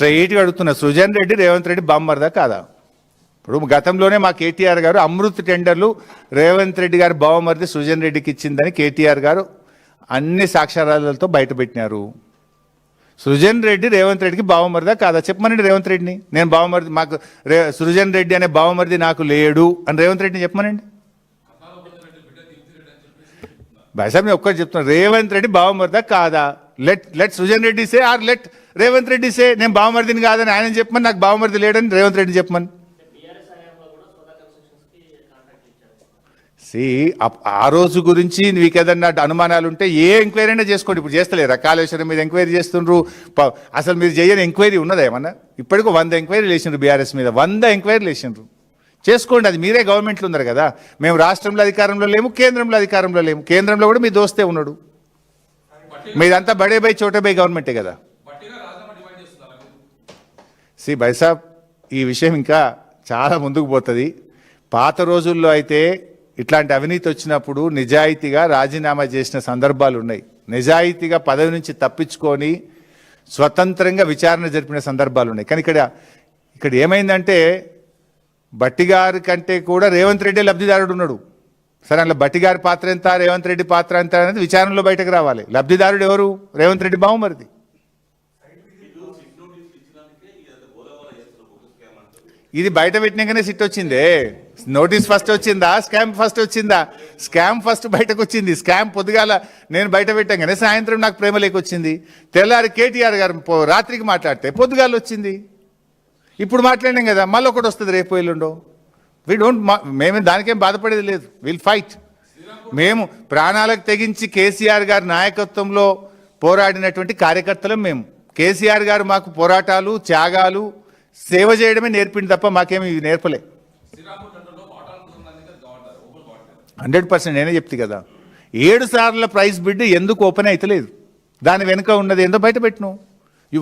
స్ట్రైట్గా అడుగుతున్నా, సృజన్ రెడ్డి రేవంత్ రెడ్డి బామ్మర్దా కాదా? ఇప్పుడు గతంలోనే మా కేటీఆర్ గారు అమృత్ టెండర్లు రేవంత్ రెడ్డి గారు బావమరిది సృజన్ రెడ్డికి ఇచ్చిందని కేటీఆర్ గారు అన్ని సాక్ష్యాధారాలతో బయటపెట్టినారు. సృజన్ రెడ్డి రేవంత్ రెడ్డికి బావమరిదా కాదా చెప్పమనండి. రేవంత్ రెడ్డిని నేను బావమరిది, మాకు సృజన్ రెడ్డి అనే బావమరిది నాకు లేడు అని రేవంత్ రెడ్డిని చెప్పమనండి. భాష నేను ఒక్కటి చెప్తున్నా, రేవంత్ రెడ్డి బావమరిదా కాదా? Let Srujan Reddy say or let Revanth Reddy say నేను బావమరిదిని కాదని ఆయన చెప్పమని, నాకు బావమరిది లేడని రేవంత్ రెడ్డి చెప్పమని. ఆ రోజు గురించి మీకు ఏదన్నా అనుమానాలు ఉంటే ఏ ఎంక్వైరీ అయినా చేసుకోండి. ఇప్పుడు చేస్తలేరు, కాళేశ్వరం మీద ఎంక్వైరీ చేస్తుండ్రు. అసలు మీరు చేయని ఎంక్వైరీ ఉన్నదా ఏమన్నా? ఇప్పటికీ 100 ఎంక్వైరీలు వేసిండ్రు బీఆర్ఎస్ మీద, 100 ఎంక్వైరీలు వేసిండ్రు. చేసుకోండి, అది మీరే గవర్నమెంట్లో ఉన్నారు కదా. మేము రాష్ట్రంలో అధికారంలో లేము, కేంద్రంలో అధికారంలో లేము. కేంద్రంలో కూడా మీ దోస్తే ఉన్నాడు. మీదంతా బడే బై చోటే బై గవర్నమెంటే కదా. బైసాబ్, ఈ విషయం ఇంకా చాలా ముందుకు పోతుంది. పాత రోజుల్లో అయితే ఇట్లాంటి అవినీతి వచ్చినప్పుడు నిజాయితీగా రాజీనామా చేసిన సందర్భాలు ఉన్నాయి. నిజాయితీగా పదవి నుంచి తప్పించుకొని స్వతంత్రంగా విచారణ జరిపిన సందర్భాలు ఉన్నాయి. కానీ ఇక్కడ ఏమైందంటే బట్టిగారి కంటే కూడా రేవంత్ రెడ్డి లబ్ధిదారుడు ఉన్నాడు. సరే, అందులో బట్టిగారి పాత్ర ఎంత, రేవంత్ రెడ్డి పాత్ర ఎంత అనేది విచారణలో బయటకు రావాలి. లబ్ధిదారుడు ఎవరు? రేవంత్ రెడ్డి బావమరిది. ఇది బయట పెట్టినాకనే సిట్ వచ్చిందే. నోటీస్ ఫస్ట్ వచ్చిందా, స్కామ్ ఫస్ట్ వచ్చిందా? స్కామ్ ఫస్ట్ బయటకు వచ్చింది. స్కామ్ పొద్దుగాల నేను బయట పెట్టాగానే సాయంత్రం నాకు ప్రేమ లేకొచ్చింది. తెల్లారి కేటీఆర్ గారు రాత్రికి మాట్లాడితే పొద్దుగాల వచ్చింది. ఇప్పుడు మాట్లాడినాం కదా, మళ్ళీ ఒకటి వస్తుంది రేపు ఎల్లుండో. మేము దానికేం బాధపడేది లేదు. Will fight. మేము ప్రాణాలకు తెగించి కేసీఆర్ గారి నాయకత్వంలో పోరాడినటువంటి కార్యకర్తలం మేము. కేసీఆర్ గారు మాకు పోరాటాలు, త్యాగాలు, సేవ చేయడమే నేర్పింది తప్ప మాకేమి నేర్పలే. 100% నేనే చెప్తే కదా. 7 సార్ల ప్రైస్ బిడ్ ఎందుకు ఓపెన్ అవుతలేదు? దాని వెనుక ఉన్నది ఏందో బయట పెట్టిను.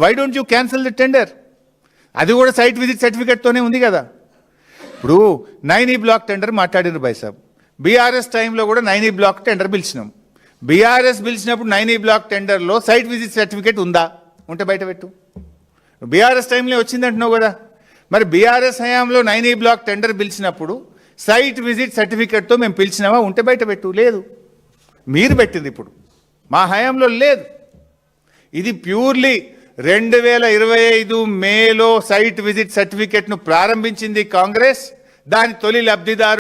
Why don't you cancel the tender? అది కూడా సైట్ విజిట్ సర్టిఫికేట్తోనే ఉంది కదా. ఇప్పుడు 9E బ్లాక్ టెండర్ మాట్లాడినారు బైసాబ్. బీఆర్ఎస్ టైంలో కూడా 9E బ్లాక్ టెండర్ పిలిచినాం. బీఆర్ఎస్ పిలిచినప్పుడు 9E బ్లాక్ టెండర్లో సైట్ విజిట్ సర్టిఫికేట్ ఉందా? ఉంటే బయట పెట్టు. బీఆర్ఎస్ టైంలో వచ్చిందంటున్నావు కదా. మరి బీఆర్ఎస్ హయాంలో 9E బ్లాక్ టెండర్ పిలిచినప్పుడు సైట్ విజిట్ సర్టిఫికేట్తో మేము పిలిచినామా? ఉంటే బయట పెట్టు. లేదు, మీరు పెట్టింది. ఇప్పుడు మా హయాంలో లేదు. ఇది ప్యూర్లీ 2025 మేలో సైట్ విజిట్ సర్టిఫికేట్ను ప్రారంభించింది కాంగ్రెస్. దాని తొలి లబ్ధిదారు